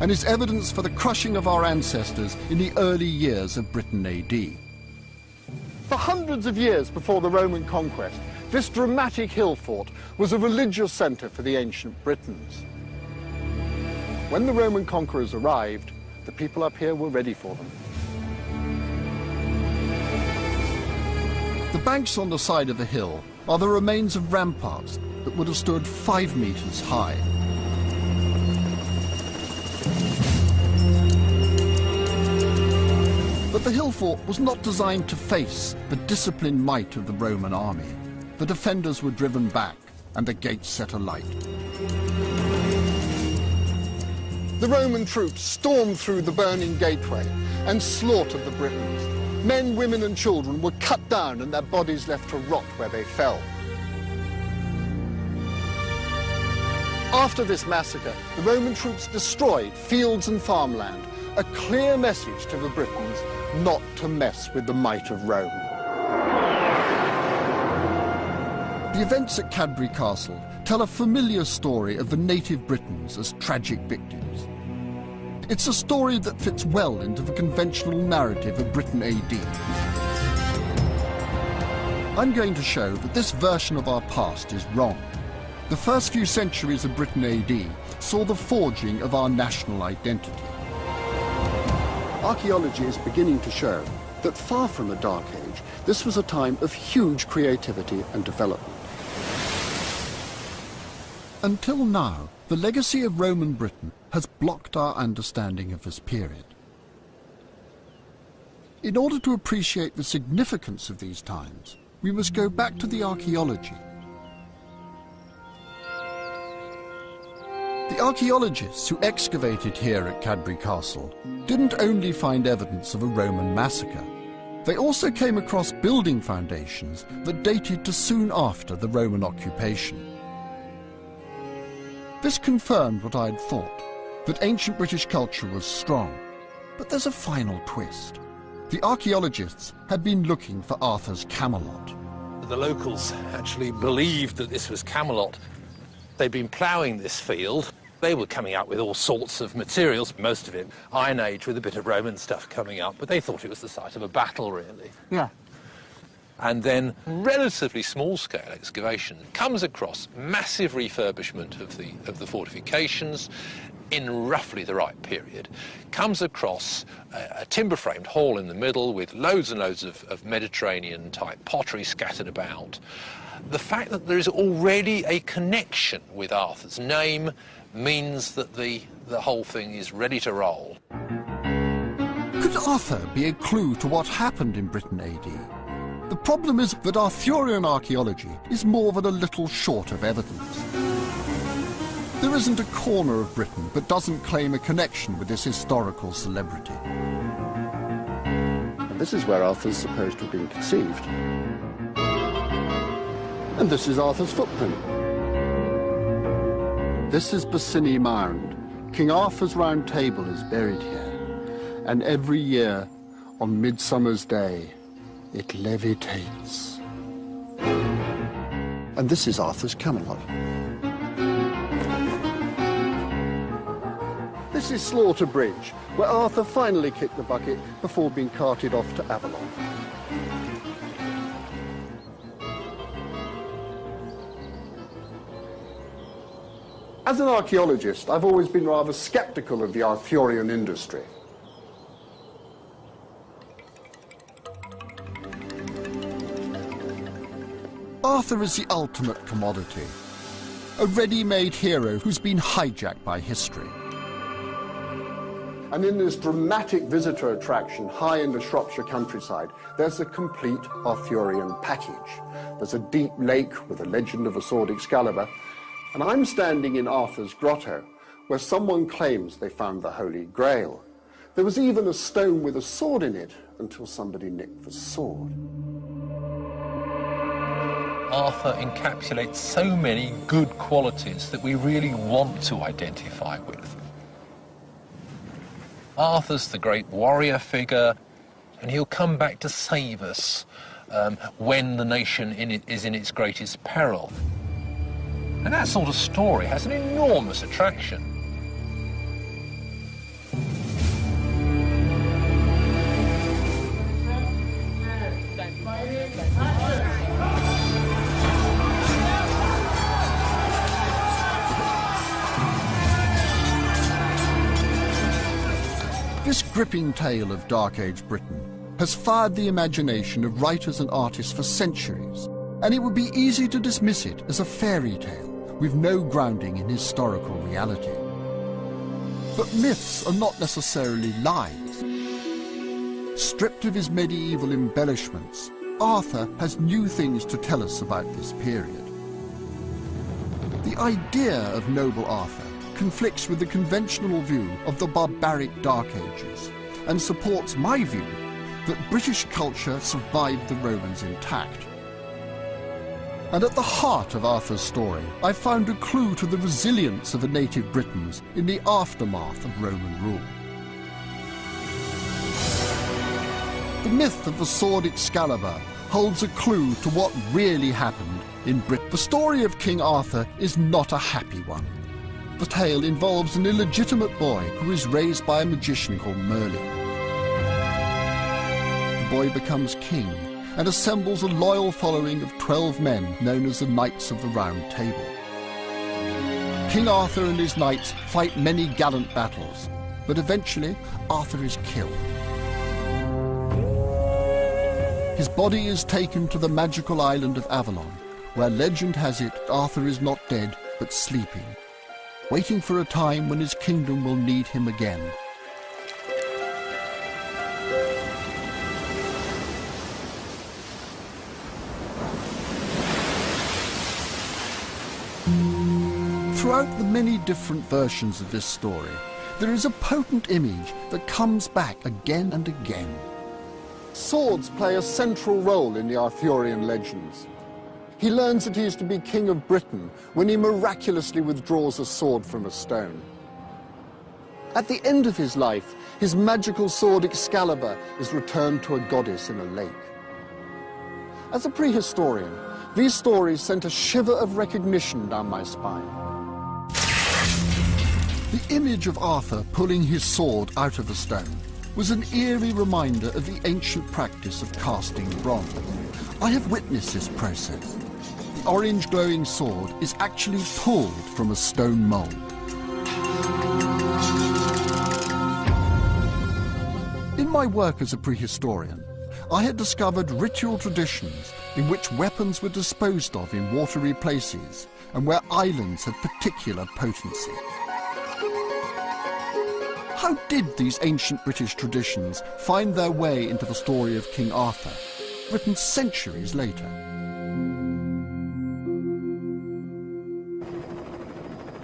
and is evidence for the crushing of our ancestors in the early years of Britain AD. For hundreds of years before the Roman conquest, this dramatic hill fort was a religious centre for the ancient Britons. When the Roman conquerors arrived, the people up here were ready for them. The banks on the side of the hill are the remains of ramparts that would have stood 5 meters high. But the hill fort was not designed to face the disciplined might of the Roman army. The defenders were driven back and the gates set alight. The Roman troops stormed through the burning gateway and slaughtered the Britons. Men, women and children were cut down and their bodies left to rot where they fell. After this massacre, the Roman troops destroyed fields and farmland, a clear message to the Britons not to mess with the might of Rome. The events at Cadbury Castle tell a familiar story of the native Britons as tragic victims. It's a story that fits well into the conventional narrative of Britain AD. I'm going to show that this version of our past is wrong. The first few centuries of Britain AD saw the forging of our national identity. Archaeology is beginning to show that far from a dark age, this was a time of huge creativity and development. Until now, the legacy of Roman Britain has blocked our understanding of this period. In order to appreciate the significance of these times, we must go back to the archaeology. The archaeologists who excavated here at Cadbury Castle didn't only find evidence of a Roman massacre, they also came across building foundations that dated to soon after the Roman occupation. This confirmed what I'd thought, that ancient British culture was strong. But there's a final twist. The archaeologists had been looking for Arthur's Camelot. The locals actually believed that this was Camelot. They'd been ploughing this field. They were coming up with all sorts of materials, most of it Iron Age with a bit of Roman stuff coming up, but they thought it was the site of a battle, really. Yeah. And then relatively small-scale excavation comes across massive refurbishment of the fortifications in roughly the right period, comes across a timber-framed hall in the middle with loads and loads of Mediterranean-type pottery scattered about. The fact that there is already a connection with Arthur's name means that the whole thing is ready to roll. Could Arthur be a clue to what happened in Britain AD? The problem is that Arthurian archaeology is more than a little short of evidence. There isn't a corner of Britain that doesn't claim a connection with this historical celebrity. And this is where Arthur's supposed to have been conceived. And this is Arthur's footprint. This is Bassinny Mound. King Arthur's Round Table is buried here. And every year, on Midsummer's Day, it levitates. And this is Arthur's Camelot. This is Slaughter Bridge, where Arthur finally kicked the bucket before being carted off to Avalon. As an archaeologist, I've always been rather skeptical of the Arthurian industry. Arthur is the ultimate commodity, a ready-made hero who's been hijacked by history. And in this dramatic visitor attraction high in the Shropshire countryside, there's a complete Arthurian package. There's a deep lake with a legend of a sword Excalibur, and I'm standing in Arthur's grotto, where someone claims they found the Holy Grail. There was even a stone with a sword in it until somebody nicked the sword. Arthur encapsulates so many good qualities that we really want to identify with. Arthur's the great warrior figure, and he'll come back to save us when the nation is in its greatest peril. And that sort of story has an enormous attraction. This gripping tale of Dark Age Britain has fired the imagination of writers and artists for centuries, and it would be easy to dismiss it as a fairy tale with no grounding in historical reality. But myths are not necessarily lies. Stripped of his medieval embellishments, Arthur has new things to tell us about this period. The idea of noble Arthur conflicts with the conventional view of the barbaric Dark Ages and supports my view that British culture survived the Romans intact. And at the heart of Arthur's story, I found a clue to the resilience of the native Britons in the aftermath of Roman rule. The myth of the sword Excalibur holds a clue to what really happened in Britain. The story of King Arthur is not a happy one. The tale involves an illegitimate boy who is raised by a magician called Merlin. The boy becomes king and assembles a loyal following of 12 men known as the Knights of the Round Table. King Arthur and his knights fight many gallant battles, but eventually Arthur is killed. His body is taken to the magical island of Avalon, where legend has it Arthur is not dead but sleeping, waiting for a time when his kingdom will need him again. Throughout the many different versions of this story, there is a potent image that comes back again and again. Swords play a central role in the Arthurian legends. He learns that he is to be king of Britain when he miraculously withdraws a sword from a stone. At the end of his life, his magical sword Excalibur is returned to a goddess in a lake. As a prehistorian, these stories sent a shiver of recognition down my spine. The image of Arthur pulling his sword out of a stone was an eerie reminder of the ancient practice of casting bronze. I have witnessed this process. The orange glowing sword is actually pulled from a stone mold. In my work as a prehistorian, I had discovered ritual traditions in which weapons were disposed of in watery places and where islands had particular potency. How did these ancient British traditions find their way into the story of King Arthur, written centuries later?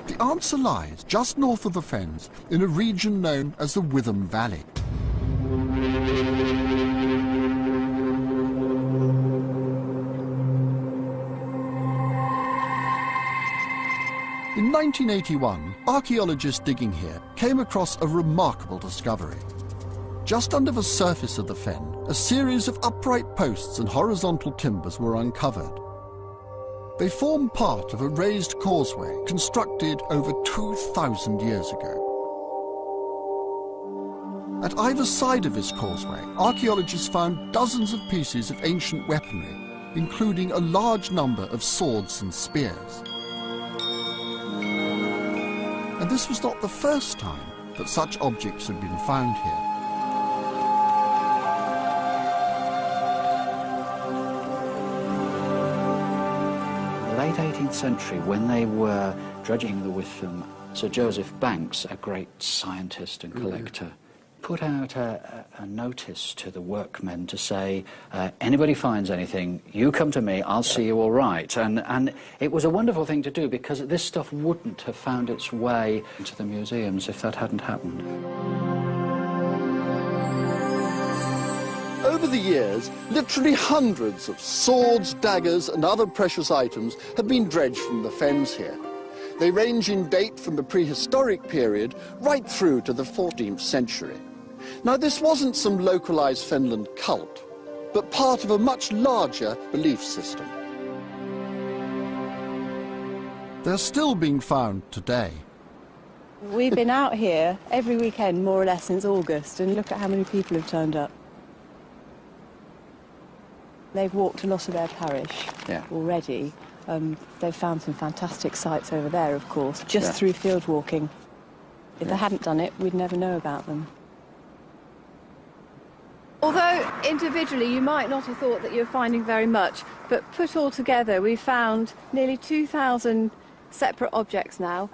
The answer lies just north of the Fens in a region known as the Witham Valley. In 1981, archaeologists digging here came across a remarkable discovery. Just under the surface of the fen, a series of upright posts and horizontal timbers were uncovered. They form part of a raised causeway constructed over 2,000 years ago. At either side of this causeway, archaeologists found dozens of pieces of ancient weaponry, including a large number of swords and spears. And this was not the first time that such objects had been found here. In the late 18th century, when they were dredging the Witham, Sir Joseph Banks, a great scientist and collector, put out a notice to the workmen to say, anybody finds anything, you come to me, I'll see you all right. And it was a wonderful thing to do because this stuff wouldn't have found its way into the museums if that hadn't happened. Over the years, literally hundreds of swords, daggers and other precious items have been dredged from the fens here. They range in date from the prehistoric period right through to the 14th century. Now, this wasn't some localized Fenland cult, but part of a much larger belief system. They're still being found today. We've been out here every weekend, more or less, since August, and look at how many people have turned up. They've walked a lot of their parish already. They've found some fantastic sites over there, of course, just through field walking. If they hadn't done it, we'd never know about them. Although individually you might not have thought that you're finding very much, but put all together we've found nearly 2,000 separate objects now.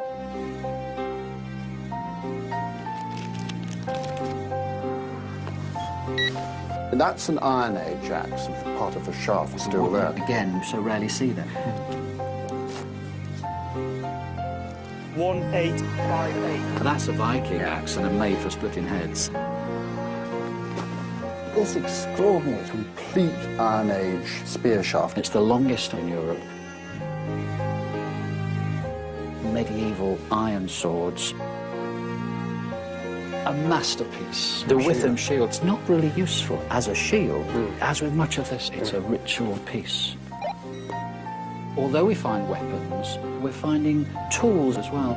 And that's an Iron Age axe, part of the shaft still there. Again, you so rarely see that. 1858. That's a Viking axe and a made for splitting heads. This extraordinary, complete Iron Age spear shaft. It's the longest in Europe. Medieval iron swords. A masterpiece. The Witham shield's not really useful as a shield. As with much of this, it's a ritual piece. Although we find weapons, we're finding tools as well.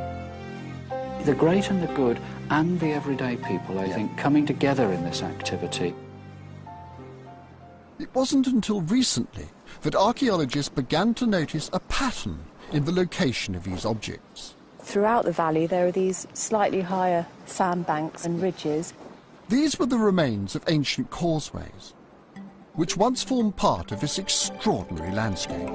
The great and the good and the everyday people, I think, coming together in this activity. It wasn't until recently that archaeologists began to notice a pattern in the location of these objects. Throughout the valley there are these slightly higher sandbanks and ridges. These were the remains of ancient causeways, which once formed part of this extraordinary landscape.